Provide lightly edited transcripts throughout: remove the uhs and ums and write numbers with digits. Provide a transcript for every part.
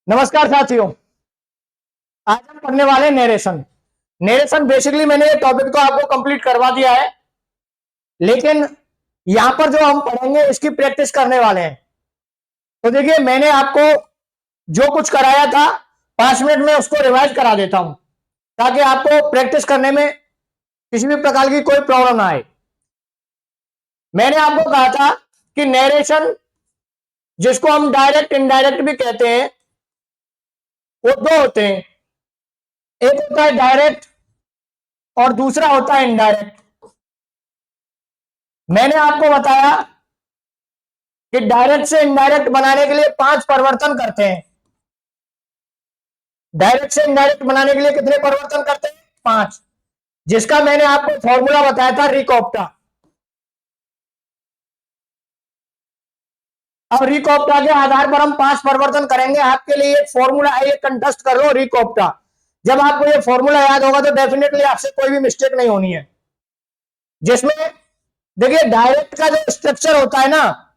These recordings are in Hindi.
नमस्कार साथियों। आज हम पढ़ने वाले नरेशन। नरेशन बेसिकली मैंने ये टॉपिक तो आपको कंप्लीट करवा दिया है, लेकिन यहां पर जो हम पढ़ेंगे इसकी प्रैक्टिस करने वाले हैं। तो देखिए, मैंने आपको जो कुछ कराया था 5 मिनट में उसको रिवाइज करा देता हूं, ताकि आपको प्रैक्टिस करने में किसी भी प्रकार की कोई प्रॉब्लम ना आए। मैंने आपको कहा था कि नरेशन, जिसको हम डायरेक्ट इनडायरेक्ट भी कहते हैं, वो दो होते हैं। एक होता है डायरेक्ट और दूसरा होता है इनडायरेक्ट। मैंने आपको बताया कि डायरेक्ट से इनडायरेक्ट बनाने के लिए 5 परिवर्तन करते हैं। डायरेक्ट से इनडायरेक्ट बनाने के लिए कितने परिवर्तन करते हैं? 5, जिसका मैंने आपको फॉर्मूला बताया था रिकॉप्टा। अब रिकॉप्टा के आधार पर हम 5 परिवर्तन करेंगे। आपके लिए एक फॉर्मूला है, ये कंटेस्ट कर लो रिकॉप्टा। जब आपको ये फॉर्मूला याद होगा तो डेफिनेटली आपसे कोई भी मिस्टेक नहीं होनी है। जिसमें देखिए, डायरेक्ट का जो स्ट्रक्चर होता है ना,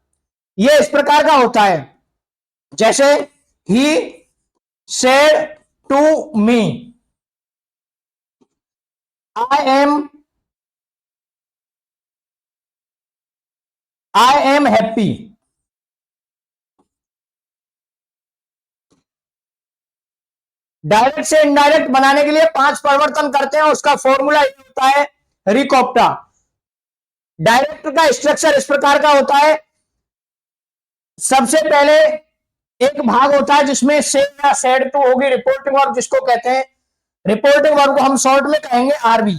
ये इस प्रकार का होता है, जैसे ही said to me I am happy। Direct से इनडायरेक्ट बनाने के लिए 5 परिवर्तन करते हैं, उसका फॉर्मूला ये होता है रिकॉप्टा। डायरेक्ट का स्ट्रक्चर इस प्रकार का होता है, सबसे पहले एक भाग होता है जिसमें सेड या सेड टू होगी, रिपोर्टिंग वर्ब जिसको कहते हैं। रिपोर्टिंग वर्ब को हम शॉर्ट में कहेंगे आरबी।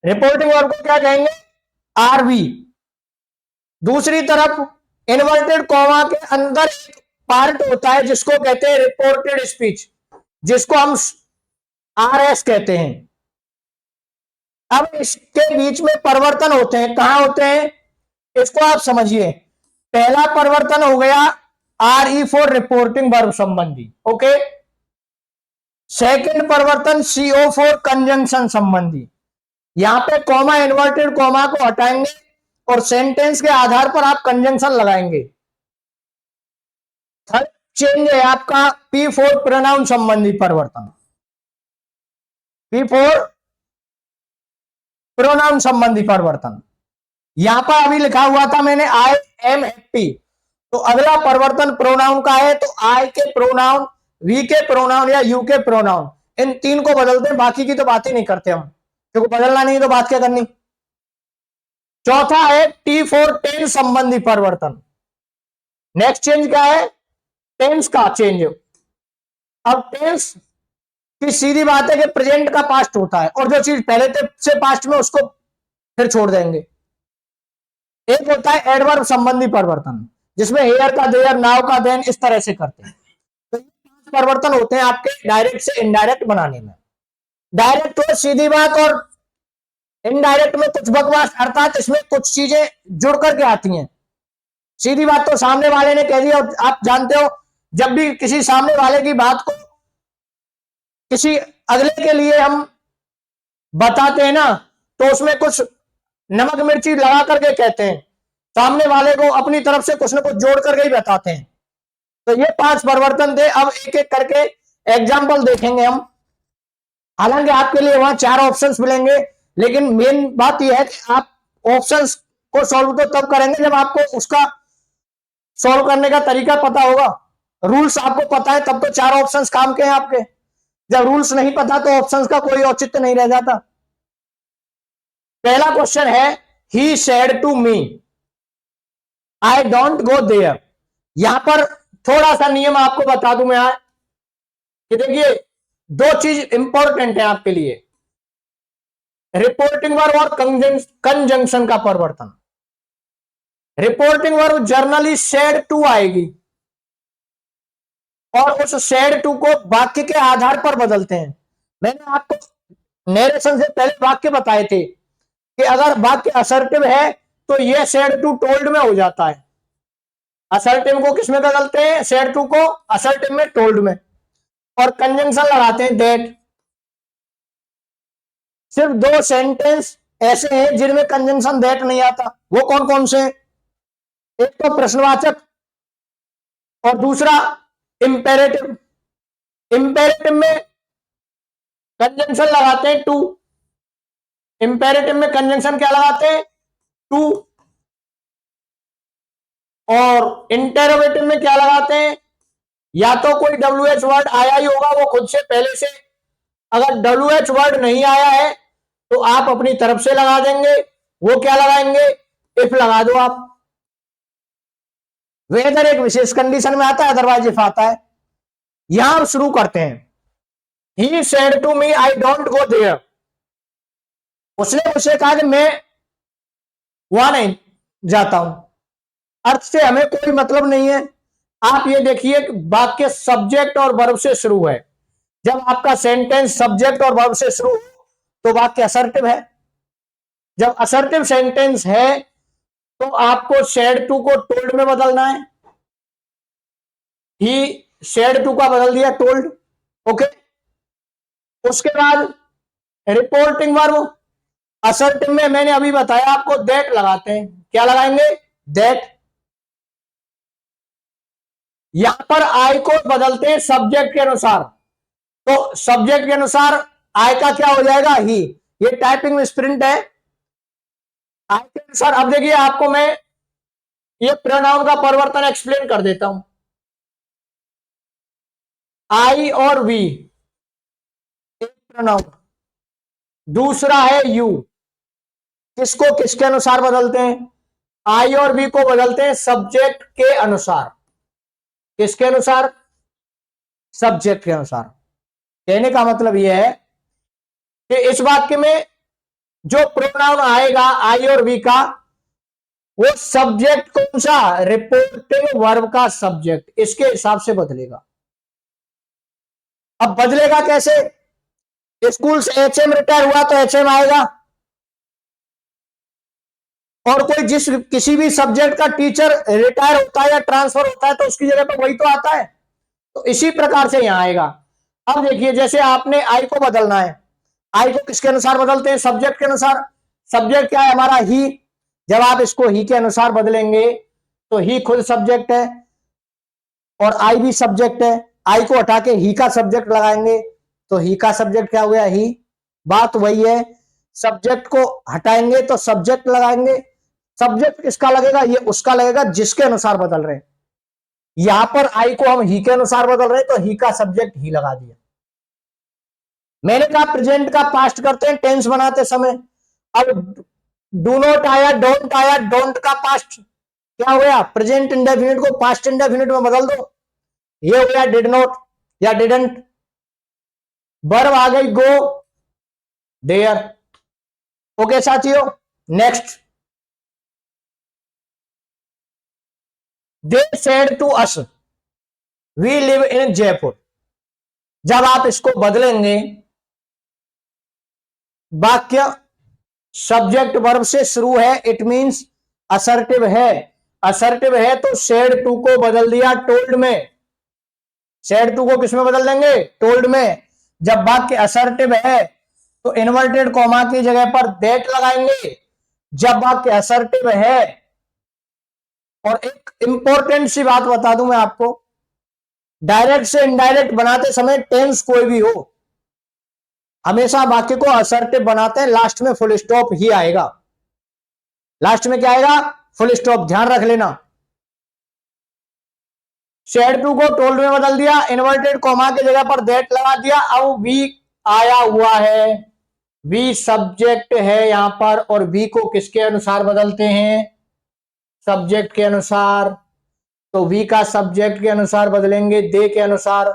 रिपोर्टिंग वर्ब को क्या कहेंगे? आरबी। दूसरी तरफ इन्वर्टेड कॉमा के अंदर एक पार्ट होता है जिसको कहते हैं रिपोर्टेड स्पीच, जिसको हम आरएस कहते हैं। अब इसके बीच में परिवर्तन होते हैं। कहां होते हैं इसको आप समझिए। पहला परिवर्तन हो गया आरई फॉर रिपोर्टिंग वर्ब संबंधी, ओके। सेकंड परिवर्तन सीओ फॉर कंजंक्शन संबंधी। यहां पे कॉमा, इन्वर्टेड कॉमा को हटाएंगे और सेंटेंस के आधार पर आप कंजंक्शन लगाएंगे। थर्ड चेंज है आपका पी फोर प्रोनाउन संबंधी परिवर्तन। पी फोर प्रोनाउन संबंधी परिवर्तन। यहां पर अभी लिखा हुआ था मैंने आई एम हैप्पी, तो अगला परिवर्तन प्रोनाउन का है, तो आई के प्रोनाउन, वी के प्रोनाउन या यू के प्रोनाउन, इन 3 को बदलते हैं। बाकी की तो बात ही नहीं करते हम, क्योंकि बदलना नहीं तो बात क्या करनी। चौथा है टी फोर टेंस संबंधी परिवर्तन। नेक्स्ट चेंज क्या है? टेंस का चेंज। अब टेंस की सीधी बात है कि प्रेजेंट का पास्ट होता है, और जो चीज पहले से पास्ट में उसको फिर छोड़ देंगे। एक होता है एडवर्ब संबंधी परिवर्तन, जिसमें हेयर का देयर, नाउ का देन, इस तरह से करते हैं। तो ये 5 परिवर्तन होते हैं आपके डायरेक्ट से इनडायरेक्ट बनाने में। डायरेक्ट तो सीधी बात, और इनडायरेक्ट में कुछ बकवास, अर्थात इसमें कुछ चीजें जुड़ करके आती हैं। सीधी बात तो सामने वाले ने कह दिया, आप जानते हो जब भी किसी सामने वाले की बात को किसी अगले के लिए हम बताते हैं ना, तो उसमें कुछ नमक मिर्ची लगा करके कहते हैं, सामने वाले को अपनी तरफ से कुछ ना कुछ जोड़ करके ही बताते हैं। तो ये 5 परिवर्तन थे। अब एक एक करके एग्जाम्पल देखेंगे हम। हालांकि आपके लिए वहां 4 ऑप्शंस मिलेंगे, लेकिन मेन बात यह है कि आप ऑप्शंस को सॉल्व तो तब करेंगे जब आपको उसका सॉल्व करने का तरीका पता होगा। रूल्स आपको पता है तब तो 4 ऑप्शंस काम के हैं आपके। जब रूल्स नहीं पता तो ऑप्शंस का कोई औचित्य नहीं रह जाता। पहला क्वेश्चन है he said to me I don't go there. यहां पर थोड़ा सा नियम आपको बता दूं मैं आज कि देखिए, 2 चीज इंपॉर्टेंट है आपके लिए, रिपोर्टिंग वर्ब और कंजंक्शन का परिवर्तन। Reporting verb generally said to आएगी, और उस सेड टू को वाक्य के आधार पर बदलते हैं। मैंने आपको नरेशन से पहले वाक्य बताए थे कि अगर वाक्य असर्टिव है तो यह सेड टू टोल्ड में हो जाता है। असर्टिव को किसमें बदलते हैं? सेड टू को असर्टिव में, टोल्ड में। और कंजंक्शन लगाते हैं दैट। सिर्फ 2 सेंटेंस ऐसे हैं जिनमें कंजंक्शन दैट नहीं आता। वो कौन कौन से? एक तो प्रश्नवाचक, और दूसरा इंपेरेटिव, इंपेरेटिव में कंजंक्शन लगाते हैं टू, इंपेरेटिव में कंजंक्शन क्या लगाते हैं टू, और इंटेरोगेटिव में क्या लगाते हैं, या तो कोई WH वर्ड आया ही होगा वो खुद से पहले से, अगर WH वर्ड नहीं आया है तो आप अपनी तरफ से लगा देंगे, वो क्या लगाएंगे, इफ लगा दो आप। वेदर एक विशेष कंडीशन में आता है, अदरवाइज इफ आता है। यहां हम शुरू करते हैं। He said to me I don't go there, उसने मुझसे कहा कि मैं वहां नहीं जाता हूं। अर्थ से हमें कोई मतलब नहीं है। आप ये देखिए कि वाक्य सब्जेक्ट और वर्ब से शुरू है। जब आपका सेंटेंस सब्जेक्ट और वर्ब से शुरू हो तो वाक्य असर्टिव है। जब असर्टिव सेंटेंस है तो आपको सेड टू को टोल्ड में बदलना है। ही सेड टू का बदल दिया टोल्ड, ओके। उसके बाद रिपोर्टिंग वर्ब, असर्टिव में मैंने अभी बताया आपको दैट लगाते हैं। क्या लगाएंगे, दैट। यहां पर आई को बदलते हैं सब्जेक्ट के अनुसार, तो सब्जेक्ट के अनुसार आई का क्या हो जाएगा, ही। ये टाइपिंग में स्प्रिंट है। आई के अनुसार अब देखिए आपको मैं ये प्रोनाउन का परिवर्तन एक्सप्लेन कर देता हूं। आई और वी एक प्रोनाउन, दूसरा है यू। किसको किसके अनुसार बदलते हैं, आई और वी को बदलते हैं सब्जेक्ट के अनुसार। किसके अनुसार, सब्जेक्ट के अनुसार। कहने का मतलब यह है कि इस वाक्य में जो प्रोनाउन आएगा आई और वी का, वो सब्जेक्ट कौन सा, रिपोर्टिंग वर्ब का सब्जेक्ट, इसके हिसाब से बदलेगा। अब बदलेगा कैसे, स्कूल से HM रिटायर हुआ तो HM आएगा, और कोई जिस किसी भी सब्जेक्ट का टीचर रिटायर होता है या ट्रांसफर होता है तो उसकी जगह पर वही तो आता है। तो इसी प्रकार से यहां आएगा। अब देखिए जैसे आपने आई को बदलना है, आई को किसके अनुसार बदलते हैं, सब्जेक्ट के अनुसार। सब्जेक्ट क्या है हमारा, ही। जब आप इसको ही के अनुसार बदलेंगे तो ही खुद सब्जेक्ट है और आई भी सब्जेक्ट है। आई को हटा के ही का सब्जेक्ट लगाएंगे तो ही का सब्जेक्ट क्या हो गया, ही। बात वही है, सब्जेक्ट को हटाएंगे तो सब्जेक्ट लगाएंगे। सब्जेक्ट किसका लगेगा, ये उसका लगेगा जिसके अनुसार बदल रहे हैं। यहां पर आई को हम ही के अनुसार बदल रहे हैं तो ही का सब्जेक्ट ही लगा दिया। मैंने कहा प्रेजेंट का पास्ट करते हैं टेंस बनाते समय। अब डू नॉट आया, डोंट आया, डोंट का पास्ट क्या हो गया, प्रेजेंट इंडेफिनिट को पास्ट इंडेफिनिट में बदल दो, ये हो गया डिड नॉट या डिडंट। वर्ब आ गई गो, देयर। ओके साथियों, next, they said to us we live in Jaipur. जब आप इसको बदलेंगे, वाक्य सब्जेक्ट वर्ब से शुरू है, इट मींस असर्टिव है। असर्टिव है तो सेड टू को बदल दिया टोल्ड में। सेड टू को किस में बदल देंगे, टोल्ड में। जब वाक्य असर्टिव है तो इन्वर्टेड कॉमा की जगह पर दैट लगाएंगे। जब वाक्य असर्टिव है, और एक इंपॉर्टेंट सी बात बता दूं मैं आपको, डायरेक्ट से इनडायरेक्ट बनाते समय टेंस कोई भी हो, हमेशा वाक्य को असर्टिव बनाते हैं, लास्ट में फुल स्टॉप ही आएगा। लास्ट में क्या आएगा, फुल स्टॉप, ध्यान रख लेना। सेड टू को टोल्ड में बदल दिया, इन्वर्टेड कॉमा की जगह पर दैट लगा दिया। अब वी आया हुआ है, वी सब्जेक्ट है यहां पर, और वी को किसके अनुसार बदलते हैं, सब्जेक्ट के अनुसार। तो वी का सब्जेक्ट के अनुसार बदलेंगे, दे के अनुसार।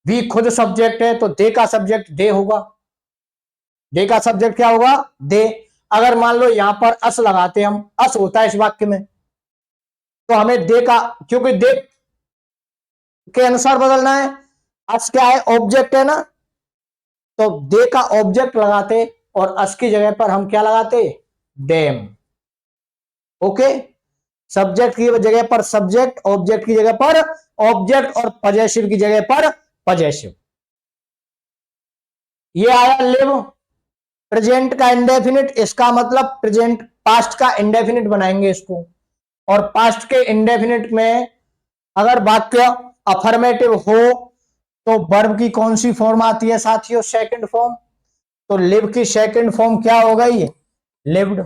वी खुद सब्जेक्ट है तो दे का सब्जेक्ट दे होगा। दे का सब्जेक्ट क्या होगा, दे। अगर मान लो यहां पर अस लगाते हम, अस होता है इस वाक्य में, तो हमें दे का, क्योंकि दे के अनुसार बदलना है। अस क्या है, ऑब्जेक्ट है ना, तो दे का ऑब्जेक्ट लगाते और अस की जगह पर हम क्या लगाते, देम। ओके, सब्जेक्ट की जगह पर सब्जेक्ट, ऑब्जेक्ट की जगह पर ऑब्जेक्ट, और पजेसिव की जगह पर पजेसिव। ये आया लिव, प्रेजेंट का इंडेफिनिट, इसका मतलब प्रेजेंट, पास्ट का इंडेफिनिट बनाएंगे इसको। और पास्ट के इंडेफिनिट में अगर वाक्य अफर्मेटिव हो तो वर्ब की कौन सी फॉर्म आती है साथियों? Second form. तो लिव की सेकंड फॉर्म क्या हो गई? लिव्ड।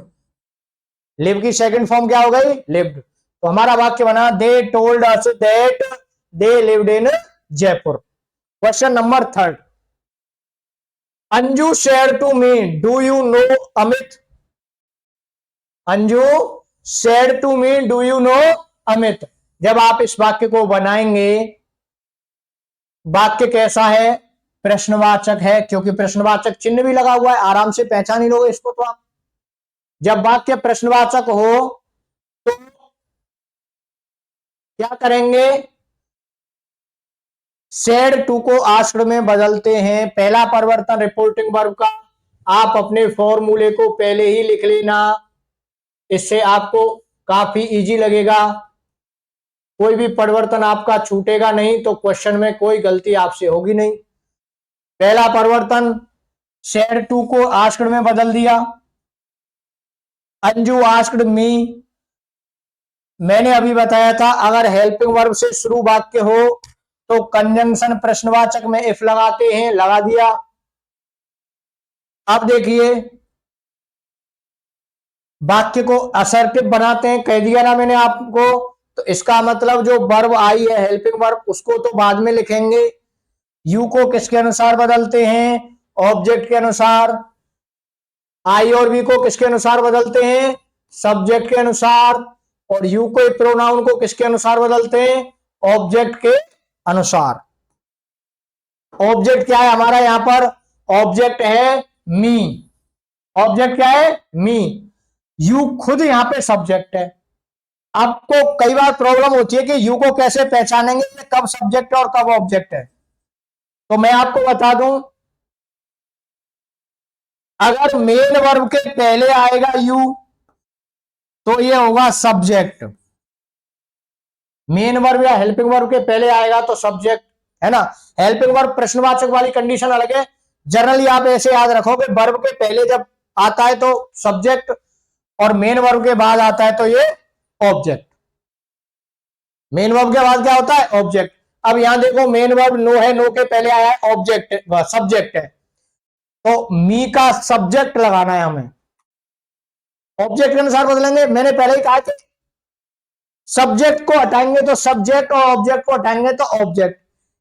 लिव की सेकंड फॉर्म क्या हो गई? लिव्ड। तो हमारा वाक्य बना they told us that they lived in Jaipur. Question number third, Anju share to me do you know Amit. Anju share to me do you know Amit. जब आप इस वाक्य को बनाएंगे, वाक्य कैसा है? प्रश्नवाचक है, क्योंकि प्रश्नवाचक चिन्ह भी लगा हुआ है, आराम से पहचान ही लोगे इसको। तो आप जब वाक्य प्रश्नवाचक हो तो क्या करेंगे? सेड टू को आस्क्ड में बदलते हैं। पहला परिवर्तन रिपोर्टिंग वर्ब का, आप अपने फॉर्मूले को पहले ही लिख लेना, इससे आपको काफी इजी लगेगा, कोई भी परिवर्तन आपका छूटेगा नहीं, तो क्वेश्चन में कोई गलती आपसे होगी नहीं। पहला परिवर्तन शेयर टू को आस्क्ड में बदल दिया। अंजू आस्क्ड मी, मैंने अभी बताया था अगर हेल्पिंग वर्ब से शुरू वाक्य हो तो कंजंक्शन प्रश्नवाचक में इफ लगाते हैं, लगा दिया। अब देखिए वाक्य को असर्टिव बनाते हैं, कह दिया ना मैंने आपको। तो इसका मतलब जो वर्ब आई है हेल्पिंग वर्ब, उसको तो बाद में लिखेंगे। यू को किसके अनुसार बदलते हैं? ऑब्जेक्ट के अनुसार। आई और वी को किसके अनुसार बदलते हैं? सब्जेक्ट के अनुसार। और यू को प्रोनाउन को किसके अनुसार बदलते हैं? ऑब्जेक्ट के अनुसार। ऑब्जेक्ट क्या है हमारा यहां पर? ऑब्जेक्ट है मी। ऑब्जेक्ट क्या है? मी। यू खुद यहां पे सब्जेक्ट है। आपको कई बार प्रॉब्लम होती है कि यू को कैसे पहचानेंगे, कब सब्जेक्ट है और कब ऑब्जेक्ट है। तो मैं आपको बता दूं, अगर मेन वर्ब के पहले आएगा यू तो ये होगा सब्जेक्ट। मेन वर्ब या हेल्पिंग वर्ब के पहले आएगा तो सब्जेक्ट, है ना। हेल्पिंग वर्ब प्रश्नवाचक वाली कंडीशन अलग है। जनरली आप ऐसे याद रखोगे, वर्ब के पहले जब आता है तो सब्जेक्ट और मेन वर्ब के बाद आता है तो ये ऑब्जेक्ट। मेन वर्ब के बाद क्या होता है? ऑब्जेक्ट। अब यहां देखो मेन वर्ब नो है, नो के पहले आया है ऑब्जेक्ट, सब्जेक्ट है, तो मी का सब्जेक्ट लगाना है हमें। ऑब्जेक्ट के अनुसार बदलेंगे, मैंने पहले ही कहा कि सब्जेक्ट को हटाएंगे तो सब्जेक्ट और ऑब्जेक्ट को हटाएंगे तो ऑब्जेक्ट।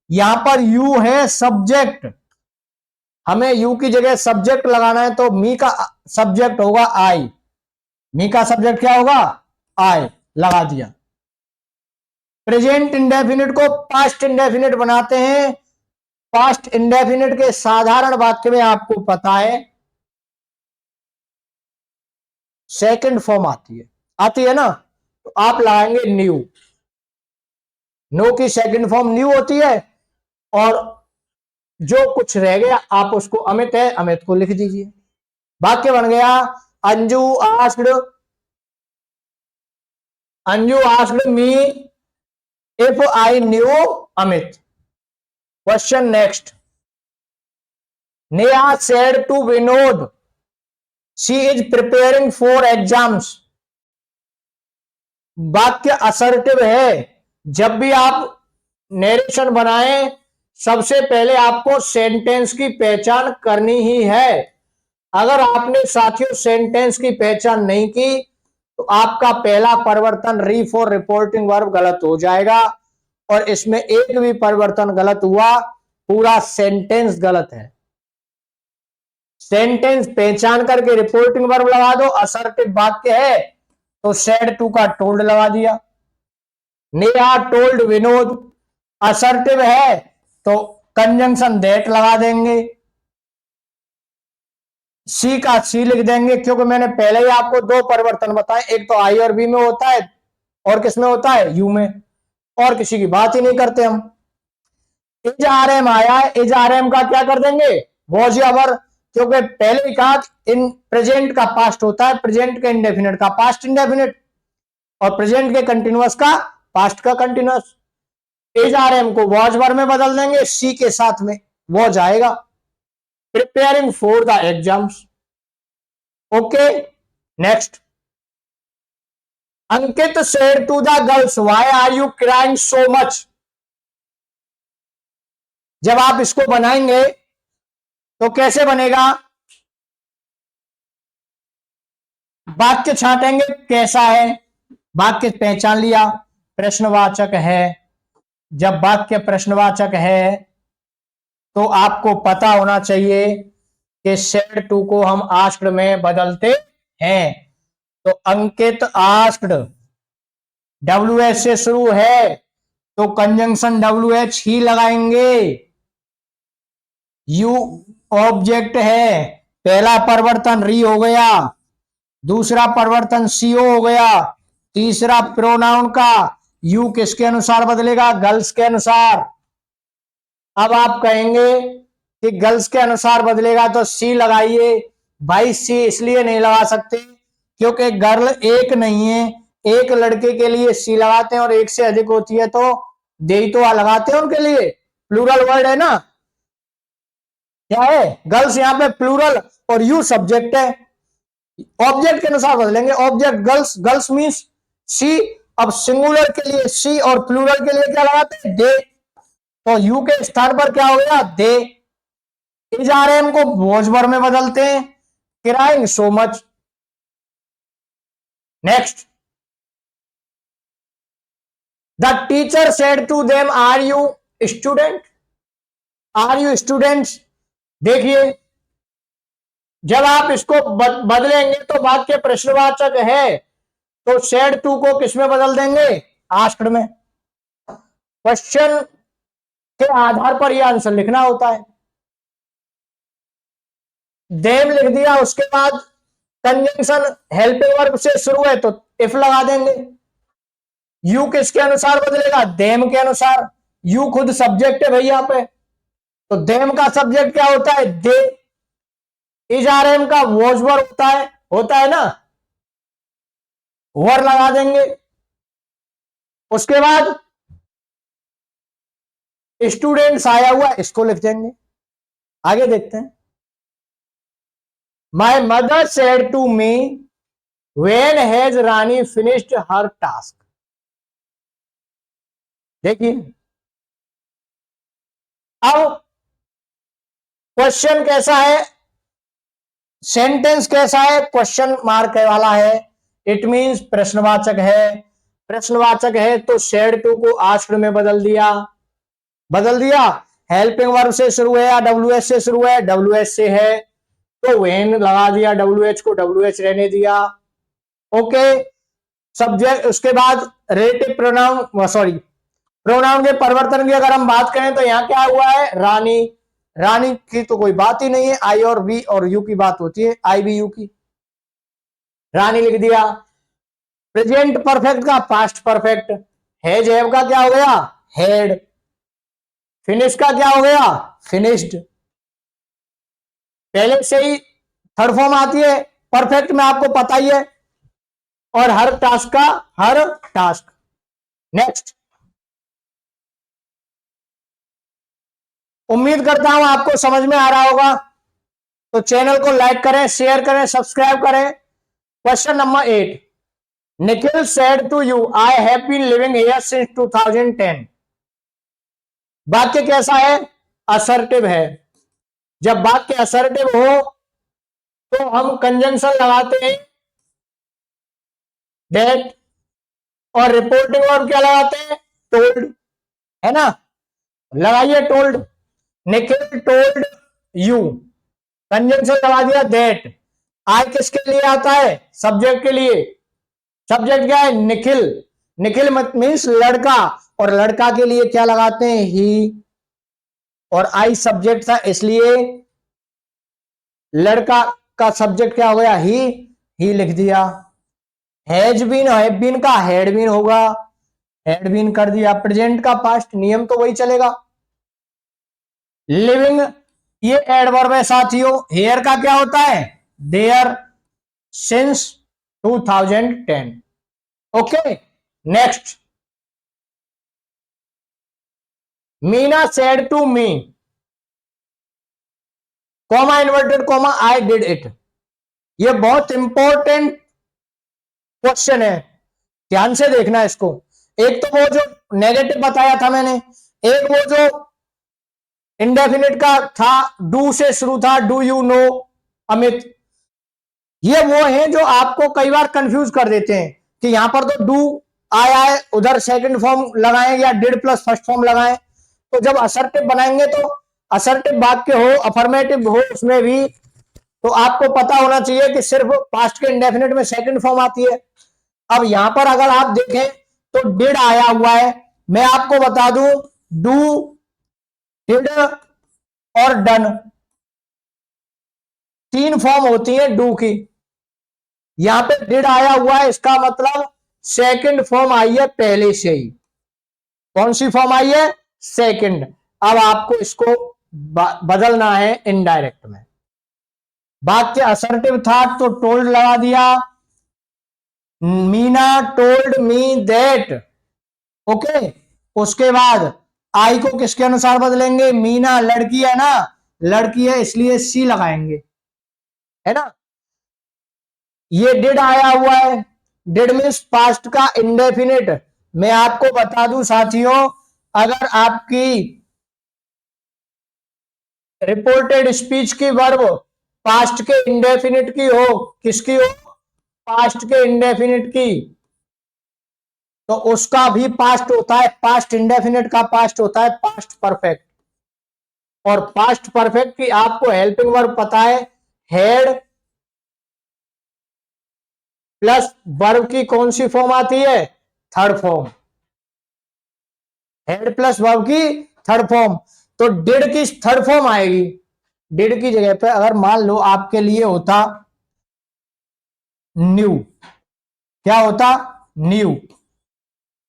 यहां पर यू है सब्जेक्ट, हमें यू की जगह सब्जेक्ट लगाना है, तो मी का सब्जेक्ट होगा आई। मी का सब्जेक्ट क्या होगा? आई। लगा दिया। प्रेजेंट इंडेफिनिट को पास्ट इंडेफिनिट बनाते हैं। पास्ट इंडेफिनिट के साधारण वाक्य में आपको पता है सेकंड फॉर्म आती है ना, तो आप लगाएंगे न्यू। नो की सेकंड फॉर्म न्यू होती है, और जो कुछ रह गया आप उसको अमित है, अमित को लिख दीजिए। वाक्य बन गया Anju asked me if I knew Amit. Question next, Neha said to Vinod she is preparing for exams. वाक्य असर्टिव है। जब भी आप नरेशन बनाएं, सबसे पहले आपको सेंटेंस की पहचान करनी ही है। अगर आपने साथियों सेंटेंस की पहचान नहीं की तो आपका पहला परिवर्तन री फॉर रिपोर्टिंग वर्ब गलत हो जाएगा, और इसमें एक भी परिवर्तन गलत हुआ पूरा सेंटेंस गलत है। सेंटेंस पहचान करके रिपोर्टिंग वर्ब लगा दो। असर्टिव वाक्य है तो सेड टू का टोल्ड लगा दिया। नेहा टोल्ड विनोद असर्टिव है तो कंजंक्शन दैट लगा देंगे। सी का सी लिख देंगे, क्योंकि मैंने पहले ही आपको दो परिवर्तन बताए, एक तो आई और बी में होता है और किस में होता है? यू में। और किसी की बात ही नहीं करते हम। इज आर एम आया है, इज आर एम का क्या कर देंगे? वॉज या वर, क्योंकि पहले ही कहा इन प्रेजेंट का पास्ट होता है, प्रेजेंट के इंडेफिनिट का पास्ट इंडेफिनिट, और प्रेजेंट के कंटिन्यूअस का पास्ट का कंटिन्यूअस। इज आर एम को वॉज वर में बदल देंगे, सी के साथ में वॉज आएगा। Preparing for the exams. Okay next, Ankit said to the girls, why are you crying so much. जब आप इसको बनाएंगे तो कैसे बनेगा, वाक्य छांटेंगे कैसा है, वाक्य पहचान लिया, प्रश्नवाचक है। जब वाक्य प्रश्नवाचक है तो आपको पता होना चाहिए कि सेड टू को हम आस्क्ड में बदलते हैं। तो अंकित आस्क्ड, WH से शुरू है तो कंजंक्शन WH ही लगाएंगे। यू ऑब्जेक्ट है, पहला परिवर्तन री हो गया, दूसरा परिवर्तन सीओ हो गया, तीसरा प्रोनाउन का यू किसके अनुसार बदलेगा, गर्ल्स के अनुसार। अब आप कहेंगे कि गर्ल्स के अनुसार बदलेगा तो सी लगाइए। भाई सी इसलिए नहीं लगा सकते क्योंकि गर्ल एक नहीं है, एक लड़के के लिए सी लगाते हैं और एक से अधिक होती है तो दे तो लगाते हैं उनके लिए, प्लूरल वर्ड है ना। क्या है, गर्ल्स यहाँ पे प्लूरल और यू सब्जेक्ट है। ऑब्जेक्ट के अनुसार बदलेंगे, ऑब्जेक्ट गर्ल्स, गर्ल्स मीन्स सी। अब सिंगुलर के लिए सी और प्लूरल के लिए क्या लगाते हैं, दे। तो यू के स्थान पर क्या हो गया, दे। इस आरएम को भोजभर में बदलते हैं, crying so much. Next, the teacher said to them are you student, are you students. देखिए जब आप इसको बदलेंगे तो वाक्य प्रश्नवाचक है तो सेड टू को किसमें बदल देंगे, आस्क्ड में। क्वेश्चन के आधार पर यह आंसर लिखना होता है। देम लिख दिया, उसके बाद कंजंक्शन हेल्पिंग वर्ब से शुरू है तो इफ लगा देंगे। यू किसके अनुसार बदलेगा, देम के अनुसार। यू खुद सब्जेक्ट है भाई यहां पे, तो देम का सब्जेक्ट क्या होता है, दे। इज आर एम का वॉज वर होता है ना, वर लगा देंगे। उसके बाद स्टूडेंट्स आया हुआ, इसको लिख देंगे। आगे देखते हैं, my mother said to me when has Rani finished her task. देखिए अब क्वेश्चन कैसा है, सेंटेंस कैसा है, क्वेश्चन मार्क वाला है। इट मींस प्रश्नवाचक है, प्रश्नवाचक है तो सेड टू को आस्क्ड में बदल दिया। हेल्पिंग वर्ब से शुरू है या WH से शुरू है, WH से है तो व्हेन लगा दिया, WH को WH रहने दिया। Okay, subject. उसके बाद रिलेटिव प्रोनाउन, सॉरी प्रोनाउन के परिवर्तन की अगर हम बात करें तो यहां क्या हुआ है, रानी। रानी की तो कोई बात ही नहीं है, आई और वी और यू की बात होती है, आई बी यू की। रानी लिख दिया। प्रेजेंट परफेक्ट का पास्ट परफेक्ट, हैज हैव का क्या हो गया, हैड। फिनिश का क्या हो गया, फिनिश्ड। पहले से ही थर्ड फॉर्म आती है, परफेक्ट में आपको पता ही है, और हर टास्क का हर टास्क। नेक्स्ट, उम्मीद करता हूं आपको समझ में आ रहा होगा, तो चैनल को लाइक करें, शेयर करें, सब्सक्राइब करें। Question number 8, Nikhil said to you I have been living here since 2010। वाक्य कैसा है, असर्टिव है। जब वाक्य असर्टिव हो तो हम कंजंक्शन लगाते हैं दैट, और रिपोर्टिंग वर्ब क्या लगाते हैं, टोल्ड, है ना। लगाइए told, Nikhil told you, conjunction लगा दिया दैट। आई किसके लिए आता है, सब्जेक्ट के लिए। सब्जेक्ट क्या है, निखिल। निखिल मीन्स लड़का, और लड़का के लिए क्या लगाते हैं, ही। और आई सब्जेक्ट था इसलिए लड़का का सब्जेक्ट क्या हो गया, ही लिख दिया। हैज बीन, हैव बीन का हैड बीन होगा, हैड बीन कर दिया। प्रेजेंट का पास्ट, नियम तो वही चलेगा। लिविंग ये एडवर्ब है साथियों। हेयर का क्या होता है, there, since 2010। Okay, next, Meena said to me, comma inverted comma, I did it. ये बहुत इंपॉर्टेंट क्वेश्चन है ध्यान से देखना इसको। एक तो वो जो नेगेटिव बताया था मैंने, एक वो जो इंडेफिनिट का था, डू से शुरू था, डू यू नो अमित। ये वो हैं जो आपको कई बार कंफ्यूज कर देते हैं कि यहां पर तो डू आया है, उधर सेकंड फॉर्म लगाएं या डिड प्लस फर्स्ट फॉर्म लगाएं। तो जब असर्टिव बनाएंगे तो असर्टिव वाक्य हो, अफर्मेटिव हो, उसमें भी तो आपको पता होना चाहिए कि सिर्फ पास्ट के इंडेफिनिट में सेकंड फॉर्म आती है। अब यहां पर अगर आप देखें तो डिड आया हुआ है। मैं आपको बता दूं, डू, डिड और डन, तीन फॉर्म होती है डू की। यहां पे डिड आया हुआ है, इसका मतलब सेकंड फॉर्म आई है पहले से ही। कौन सी फॉर्म आई है? सेकंड। अब आपको इसको बदलना है इनडायरेक्ट में। वाक्य असर्टिव था तो टोल्ड लगा दिया, Meena told me that. Okay, उसके बाद आई को किसके अनुसार बदलेंगे? मीना लड़की है ना, लड़की है इसलिए सी लगाएंगे, है ना। ये डिड आया हुआ है, डिड मीन्स पास्ट का इंडेफिनिट। मैं आपको बता दूं साथियों, अगर आपकी रिपोर्टेड स्पीच की वर्ब पास्ट के इंडेफिनिट की हो, किसकी हो? पास्ट के इंडेफिनिट की, तो उसका भी पास्ट होता है, पास्ट इंडेफिनिट का पास्ट होता है पास्ट परफेक्ट। और पास्ट परफेक्ट की आपको हेल्पिंग वर्ब पता है, हैड प्लस वर्ब की कौन सी फॉर्म आती है? Third form. Head plus verb की थर्ड फॉर्म, तो डिड की थर्ड फॉर्म आएगी। डिड की जगह पे अगर मान लो आपके लिए होता न्यू, क्या होता? न्यू।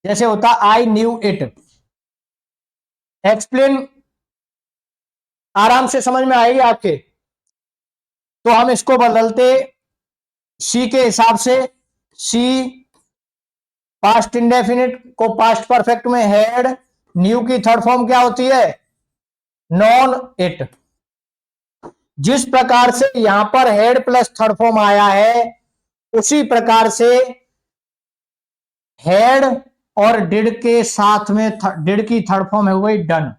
जैसे होता आई न्यू इट। एक्सप्लेन आराम से समझ में आएगी आपके। तो हम इसको बदलते सी के हिसाब से। सी पास्ट इंडेफिनिट को पास्ट परफेक्ट में हैड, न्यू की थर्ड फॉर्म क्या होती है? Non it. जिस प्रकार से यहां पर हेड प्लस थर्ड फॉर्म आया है, उसी प्रकार से हेड और डिड के साथ में डिड की थर्ड फॉर्म है वही डन,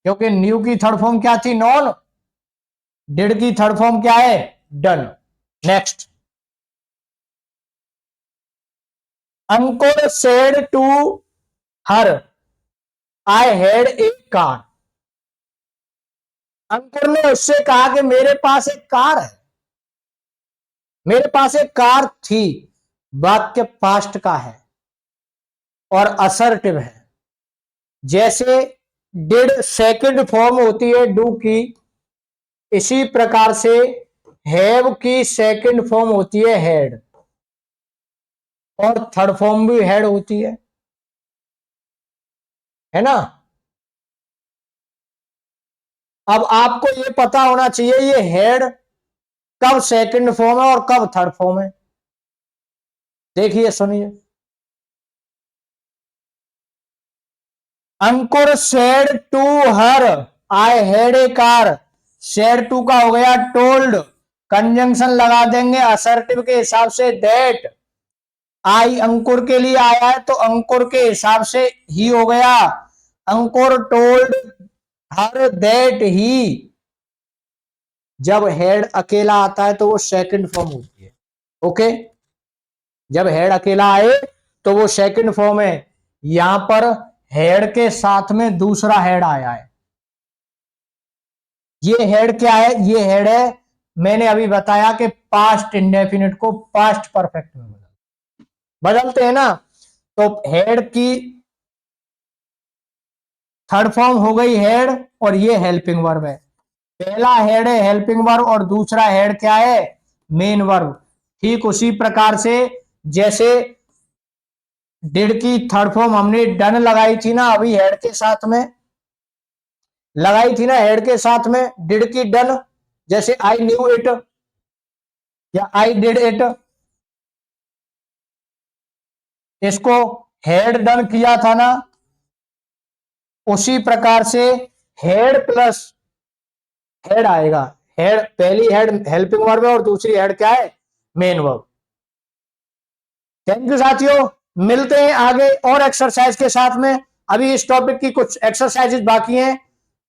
क्योंकि न्यू की थर्ड फॉर्म क्या थी? नॉन। डिड की थर्ड फॉर्म क्या है? Done. Next, Ankur said to her I had a car. Ankur ने उससे कहा कि मेरे पास एक कार है, मेरे पास एक कार थी। वाक्य पास्ट का है और असर्टिव है। जैसे डिड सेकंड फॉर्म होती है डू की, इसी प्रकार से हैव की सेकंड फॉर्म होती है हैड, और थर्ड फॉर्म भी हैड होती है ना। अब आपको ये पता होना चाहिए ये हैड कब सेकंड फॉर्म है और कब थर्ड फॉर्म है। देखिए सुनिए, Ankur said to her I had a car. Said to का हो गया टोल्ड, कंजंक्शन लगा देंगे असर्टिव के हिसाब से दैट। आई अंकुर के लिए आया है तो अंकुर के हिसाब से ही हो गया। अंकुर टोल्ड हर दैट ही। जब हेड अकेला आता है तो वो सेकंड फॉर्म होती है। ओके, जब हेड अकेला आए तो वो सेकंड फॉर्म है। यहां पर हेड के साथ में दूसरा हेड आया है। ये हेड क्या है? ये हेड है, मैंने अभी बताया कि पास्ट इंडेफिनिट को पास्ट परफेक्ट में बदलते हैं ना। तो हेड की थर्ड फॉर्म हो गई हेड, और ये हेल्पिंग वर्ब है। पहला हेड है हेल्पिंग वर्ब और दूसरा हेड क्या है? Main verb. ठीक उसी प्रकार से जैसे डिड की थर्ड फॉर्म हमने डन लगाई थी ना, अभी हेड के साथ में लगाई थी ना, हेड के साथ में डिड की डन। जैसे आई न्यू इट या आई डिड इट, इसको हेड डन किया था ना, उसी प्रकार से हेड प्लस हेड आएगा। हेड पहली हेड हेल्पिंग वर्ब है और दूसरी हेड क्या है? Main verb. थैंक यू साथियों। मिलते हैं आगे और एक्सरसाइज के साथ में। अभी इस टॉपिक की कुछ एक्सरसाइजेज बाकी हैं,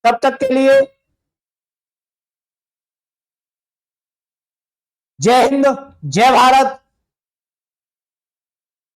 तब तक के लिए जय हिंद, जय भारत।